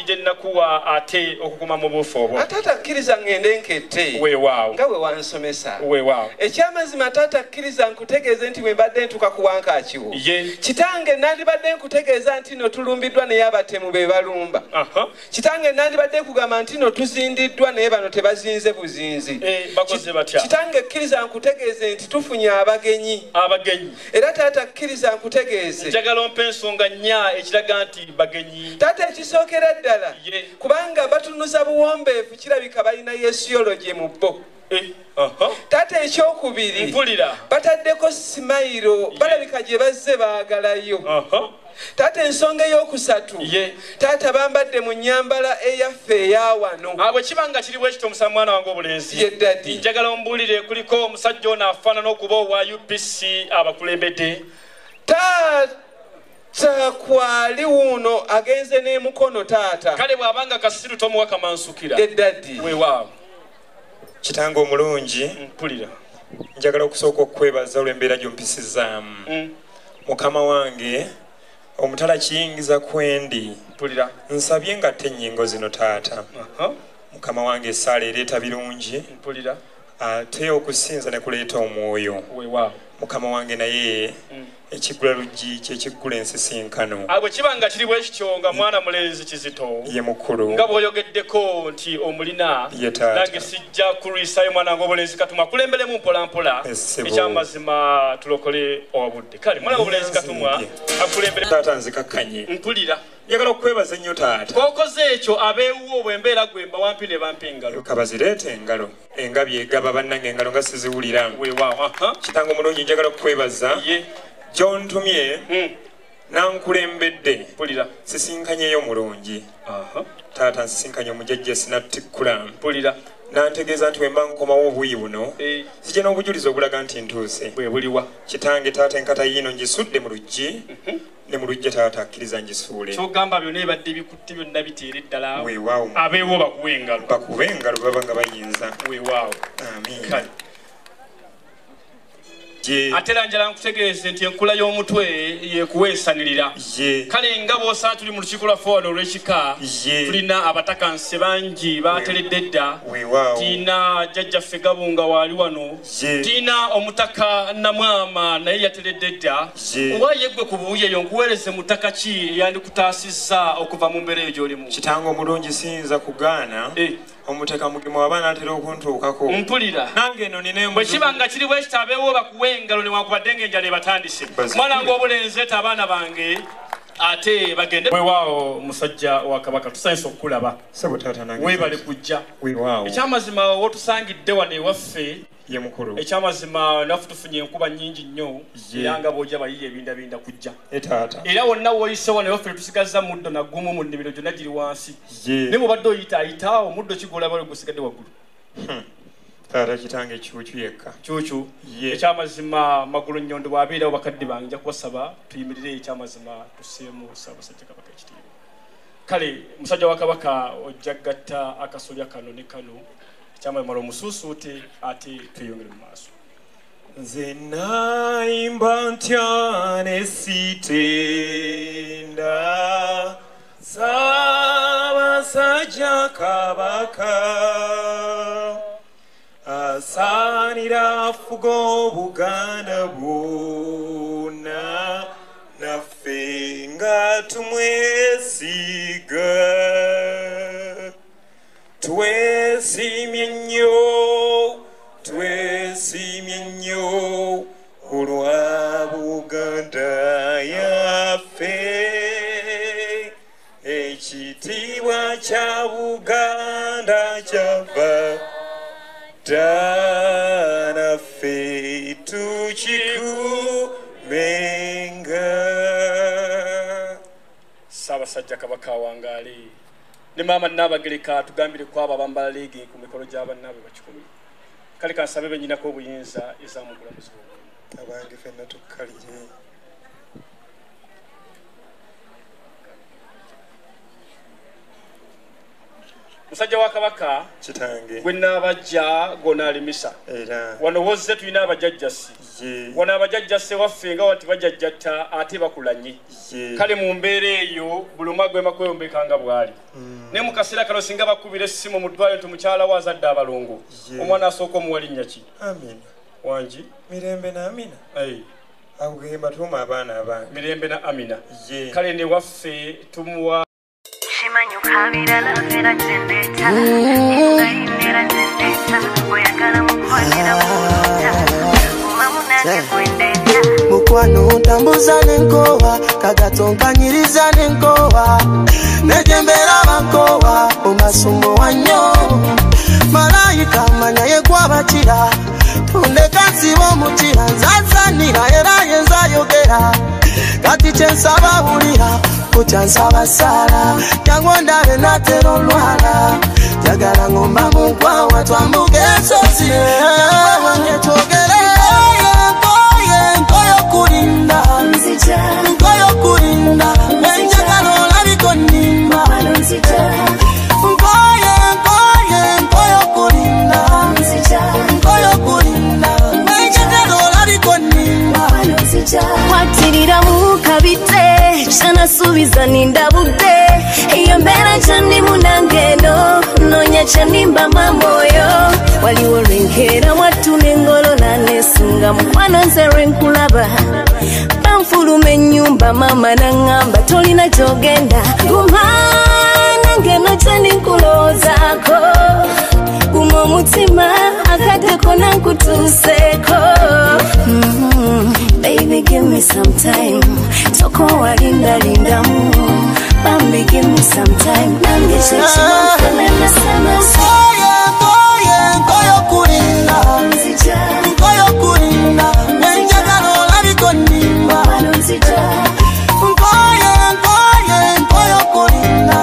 gye nakuwa ate okuguma mu bufu obwo. Taata akkiriza ngende nkette. Weewaawo. Nga bwe wansomesa. Weewaawo. Ekyamazima taata akkiriza nkutegeeze nti bwe mbadde ntuuka ku Wankakiwo. Kitange nandibadde nkutegeeza nti no tulumbiddwa naye abatemu be balumba. Kitange nandibadde nkugamba nti no tuzindiddwa naye bano tebazinze buzinzi. Bakoze batya. Kitange akkiriza nkutegeeze nti tufunye abagenyi. Era taata akkiriza nkutegeeze. Njagala ompe ensonga nnya ekiraga nti bagenyi. Taata ekisookera ddala. Kubanga batunuza buwombeefu kirabika balina yesiyology mu bo. Taata ekyokubiri bataddeko simayiro balabika gye bazze baagalayo. Taata ensonga ey'okusatu taata bambadde mu nnyambala eyaffe eyawano. Bwe kiba nga kiri bwe kityo omusaba mwana wange obulenzi. Ye ddadi. Njagala ombuulire kuliko omusajja ono afaanana okuba owa UPC abakulembedde. Taata kwali wuuno agenze n'emukono taata. Kale bw'abanga kasiru tomuwa kamansukira. Ye ddadi. Weewaawo. Kitange omulungi. Mpulira. Njagala okusooka okwebaza olw'embeera gy'ompisizaamu. Mukama wange omutala kiyingiza kwendi. Mpulira. Nsabye ngatte ennyingo zino taata. Mukama wange essaala ereeta birungi. Mpulira. Ate okusinza ne kuleeta omwoyo. Weewaawo. Mukama wange naye ekiggula luggi kyekiggula ensisinkano. Bwe kiba nga kiri bwe kityo nga mwana mulenzi Kizito ye mukulu nga bw'oyogeddeko nti omulina nange sijja kulwisayo mwana wange obulenzi Katuma akulemberemu mpolampola ekyamazima tulokole obudde. Kale mwana obulenzi Katuma akulembere. Taata nzikakkanye. Mpulira. Njagala okwebaza ennyo taata. K'okoze ekyo abeewuwo bw'embeera gwemba wampi ne bampa engalo. Kabazireeta engalo. Engabi egaba bannange engalo nga siziwulira. Weewaawo. Kitange omulungi njagala okwebaza. Gy'ontumye nankulembedde. Mpulira. Sisinkanyeyo mulungi. Taata nsisinkanye omujjajja sinattikkula. Mpulira. Nantegeeza nti bwe mba nkomawo obuyi buno sijja n'obujulizi obulaga nti ntuuse. Bwe buliwa. Kitange taata enkata yiino ngisudde mu luggi ne mu luggi taata akkiriza ngisuule. Ky'ogamba byonna ebadde bikutte byonna biteere ddala. Weewaawo. Abeewo bakuwe engalo. Bakuwe engalo baba nga bayinza. Weewaawo. Amiina. Ate era njala nkutegeeze nti enkula y'omutwe yekuweesanirira. Kale nga bw'osaa tuli mu lukiiko lwaffe wano olw'ekika tulina abatakanse bangi bateredde dda. Tiina jjajjaffe Gabunga waali wano. Tiina omutaka Namwama naye yateredde dda. Oba yeggwe ku buuyi eyo nkuweereze mutaka ki eyandikutaasizza okuva mu mbeera eyo gy'olimu? Kitange omulungi siyinza kugaana. Omuteka mugimu abaana atera okuntuukako. Mpulira. Nange eno nina bwe kiba nga kiri bwe kityo abeewo bakuwe engalo newankubadde ng'enjala ebatandise. Mwana wange obulenzi ete abaana bange ate bagende. Weewaawo musajja wa Kabaka tusanyusa okukulaba. Weebale kujja. Ekyamazima w'otusangidde wano ewaffe ye mukulu. Ekyamazima naffe tufunye enkuba nnyingi nnyo era nga bw'ojja bayiye ebindabinda kujja. Era wonna w'oyise wano ewaffe tusigazza muddo nagumu mu nnimiro gyonna giri wansi. Ne bw'obadde oyitaayita omuddo kigula bale gusigadde waggulu. Taata kitange kyucu yekka. Kyucu. Ekyamazima Magulu Nnyondo bw'abeerawo bakadde bange nja kubasaba tuyimirire ekyamazima tusseemu Ssaabasajja Kabaka ekitiibwa. Kale musajja wa Kabaka ojja gatta akasolya kano ne kano. Ekyamazima omusuusuute ate tweyongere mu maaso. Nze nayimba ntya ne sitenda Ssaabasajja Kabaka asaanira afuga Obuganda bwonna naffe nga tumwesiga twesimye nnyo olwa Buganda yaffe ekitiibwa kya Buganda kyava dda naffe tukikumenga. Ssaabasajja Kabaka awangaale ne maama Nnaabagereka tugambire ku abo abambala leegi ku mikolo gya bannaabe bakikumi. Kale kansabe bennyinako obuyinza ezamugulamuzi abange ffenna tukkalire. musajja wa kabaka kitange gwe nabajja gona alimisa era wano wozze tulina abajjajjasi wano abajjajjase waffe nga wati bajjajjata ate bakulanye kale mu mbeera eyo buli omwe agwema kweyombekanga bw'ali ne mu kaseera kano singa bakubira essimu mu ddwaliro nti mukyala we azadde abalongo omwana asooka omuwa linnya ki amina wangi mirembe na amina akugamba tuuma abaana abange mirembe na amina kale ne waffe tumuwa mukwano ntambuza n'enkowa kagatonkanyiriza n'enkowa nejembera bakowa omasumbo wanyo malayika manya yegwabakira tundeka nsiba omukira nzazanira era yenzayogera kati kyensaba wulira kukyansaba sala jangu ndabe natera olwala jagala ngomba munkwawa twambuke ensozi wange twogere nkoyo kulinda nkoyo kulinda enjagala olabiko nnimba nkoyo kulinda nkoyo kulinda enjagala olabiko nnimba watirira mukabite shanasubiza nindabudde iyo mbera cyane munangeno nonya chanimba mamoyo waliwo renkera watune ngolola nesunga mukwano nze renkulaba bamfulume nyumba mama nangamba tolina jogenda gumana ngeno cyane nkulozaako gumo mutima akateko nankutuseko baby give me some time toko walinda linda mu Bambi, give me some time. Nange sheshi mfana sana. Nkoyo kulinda. Nkoyo kulinda. Nenjagala olabiko nnimba. Nkoyo kulinda.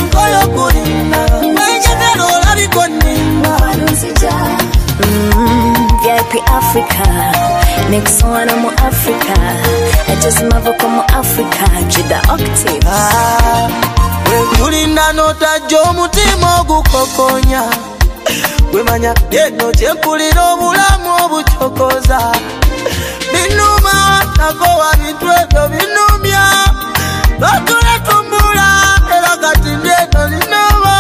Nkoyo kulinda. Nenjagala olabiko nnimba. VIP Africa. Next one I'm Africa. I just move come Africa. Jida Octave. Kulinda notajja omutima ogukokonya. Wemanya yeno kyempulira obulamu obuchokoza. Binuma nakowa bintu ebyo binumya. Bakula tumbula era kati ndeto linoma.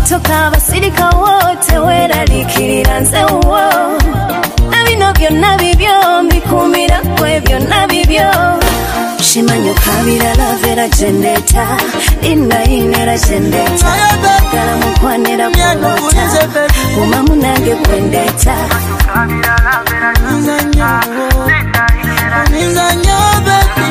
Toka abasirika wote weralikirira nze wo. Byonna bibyo mbikumira kwebyo nabibyo shimanyo kabira lavera jendeta inera jendeta kala mukwanira kulota umamu nange kwendeta kabira lavera jendeta inera jendeta